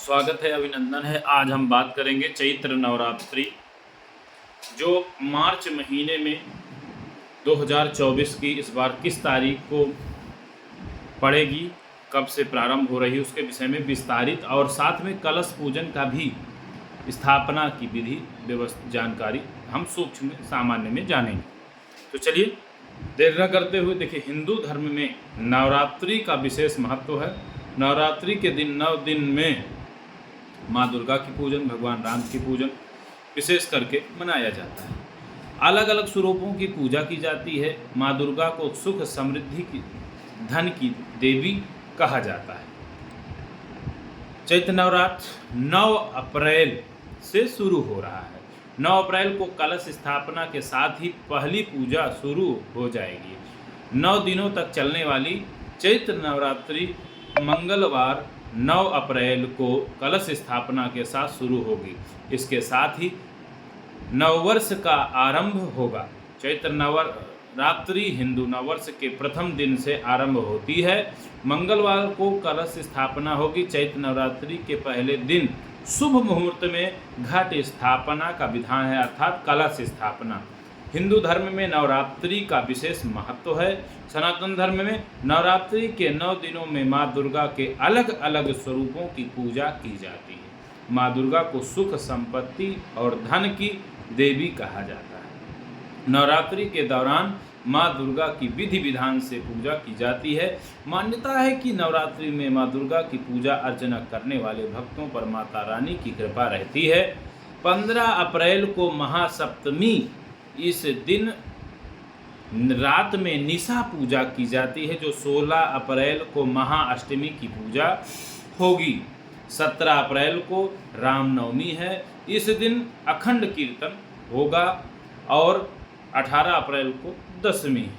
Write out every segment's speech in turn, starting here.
स्वागत है, अभिनंदन है। आज हम बात करेंगे चैत्र नवरात्रि जो मार्च महीने में 2024 की इस बार किस तारीख को पड़ेगी, कब से प्रारंभ हो रही है उसके विषय में विस्तारित, और साथ में कलश पूजन का भी स्थापना की विधि व्यवस्था जानकारी हम सूक्ष्म सामान्य में जानेंगे। तो चलिए देर न करते हुए देखिए, हिंदू धर्म में नवरात्रि का विशेष महत्व है। नवरात्रि के दिन 9 दिन में माँ दुर्गा की पूजन, भगवान राम की पूजन विशेष करके मनाया जाता है। अलग अलग स्वरूपों की पूजा की जाती है। माँ दुर्गा को सुख समृद्धि की, धन की देवी कहा जाता है। चैत्र नवरात्र 9 अप्रैल से शुरू हो रहा है। 9 अप्रैल को कलश स्थापना के साथ ही पहली पूजा शुरू हो जाएगी। 9 दिनों तक चलने वाली चैत्र नवरात्रि मंगलवार 9 अप्रैल को कलश स्थापना के साथ शुरू होगी। इसके साथ ही नववर्ष का आरंभ होगा। चैत्र नवरात्रि हिंदू नववर्ष के प्रथम दिन से आरंभ होती है। मंगलवार को कलश स्थापना होगी। चैत्र नवरात्रि के पहले दिन शुभ मुहूर्त में घट स्थापना का विधान है, अर्थात कलश स्थापना। हिंदू धर्म में नवरात्रि का विशेष महत्व है। सनातन धर्म में नवरात्रि के 9 दिनों में माँ दुर्गा के अलग अलग स्वरूपों की पूजा की जाती है। माँ दुर्गा को सुख, संपत्ति और धन की देवी कहा जाता है। नवरात्रि के दौरान माँ दुर्गा की विधि विधान से पूजा की जाती है। मान्यता है कि नवरात्रि में माँ दुर्गा की पूजा अर्चना करने वाले भक्तों पर माता रानी की कृपा रहती है। 15 अप्रैल को महासप्तमी, इस दिन रात में निशा पूजा की जाती है, जो 16 अप्रैल को महाअष्टमी की पूजा होगी। 17 अप्रैल को रामनवमी है। इस दिन अखंड कीर्तन होगा और 18 अप्रैल को दशमी है।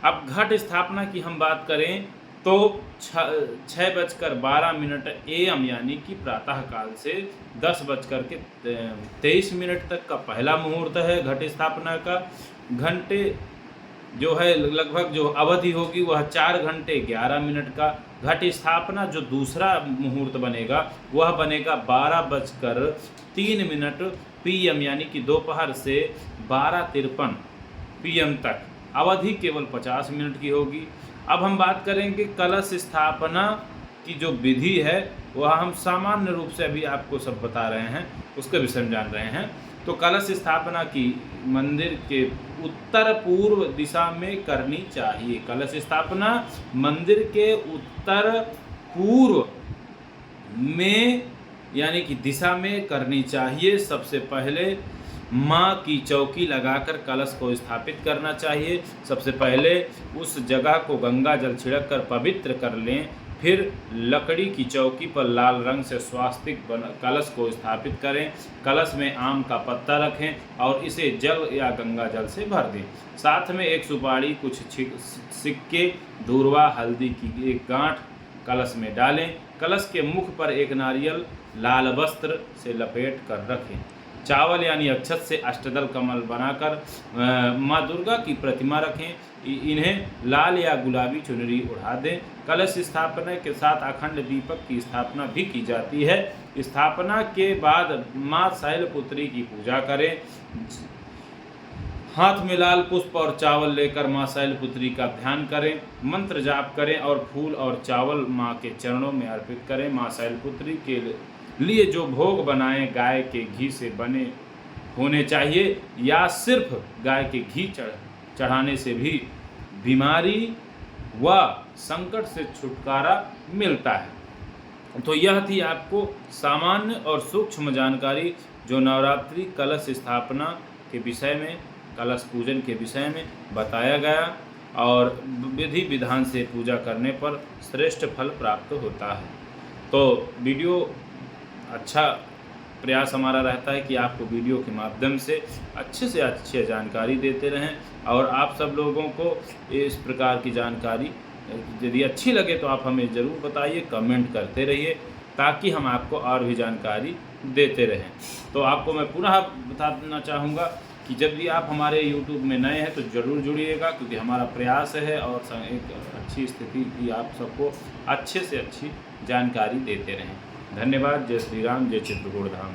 अब घट स्थापना की हम बात करें तो 6:12 AM यानी कि प्रातः काल से 10:23 तक का पहला मुहूर्त है घट स्थापना का। घंटे जो है लगभग जो अवधि होगी वह 4 घंटे 11 मिनट का। घट स्थापना जो दूसरा मुहूर्त बनेगा वह बनेगा 12:03 PM यानी कि दोपहर से 12:53 PM तक। अवधि केवल 50 मिनट की होगी। अब हम बात करेंगे कलश स्थापना की जो विधि है, वह हम सामान्य रूप से अभी आपको सब बता रहे हैं, उसके विषय में जान रहे हैं। तो कलश स्थापना की मंदिर के उत्तर पूर्व दिशा में करनी चाहिए। कलश स्थापना मंदिर के उत्तर पूर्व में यानी कि दिशा में करनी चाहिए। सबसे पहले माँ की चौकी लगाकर कलश को स्थापित करना चाहिए। सबसे पहले उस जगह को गंगा जल छिड़क कर पवित्र कर लें। फिर लकड़ी की चौकी पर लाल रंग से स्वास्तिक कलश को स्थापित करें। कलश में आम का पत्ता रखें और इसे जल या गंगा जल से भर दें। साथ में एक सुपारी, कुछ सिक्के, दूर्वा, हल्दी की एक गांठ कलश में डालें। कलश के मुख पर एक नारियल लाल वस्त्र से लपेट कर रखें। चावल यानी अक्षत से अष्टदल कमल बनाकर माँ दुर्गा की प्रतिमा रखें। इन्हें लाल या गुलाबी चुनरी उड़ा दें। कलश स्थापना के साथ अखंड दीपक की स्थापना भी की जाती है। स्थापना के बाद माँ शैलपुत्री की पूजा करें। हाथ में लाल पुष्प और चावल लेकर माँ शैलपुत्री का ध्यान करें, मंत्र जाप करें और फूल और चावल माँ के चरणों में अर्पित करें। माँ शैलपुत्री के लिए जो भोग बनाएं गाय के घी से बने होने चाहिए, या सिर्फ गाय के घी चढ़ाने से भी बीमारी व संकट से छुटकारा मिलता है। तो यह थी आपको सामान्य और सूक्ष्म जानकारी जो नवरात्रि कलश स्थापना के विषय में, कलश पूजन के विषय में बताया गया, और विधि विधान से पूजा करने पर श्रेष्ठ फल प्राप्त होता है। तो वीडियो अच्छा प्रयास हमारा रहता है कि आपको वीडियो के माध्यम से अच्छे जानकारी देते रहें, और आप सब लोगों को इस प्रकार की जानकारी यदि अच्छी लगे तो आप हमें ज़रूर बताइए, कमेंट करते रहिए, ताकि हम आपको और भी जानकारी देते रहें। तो आपको मैं पुनः बताना चाहूँगा कि जब भी आप हमारे YouTube में नए हैं तो ज़रूर जुड़िएगा, क्योंकि हमारा प्रयास है और एक अच्छी स्थिति की आप सबको अच्छे से अच्छी जानकारी देते रहें। धन्यवाद। जय श्री राम, जय चित्रकूट धाम।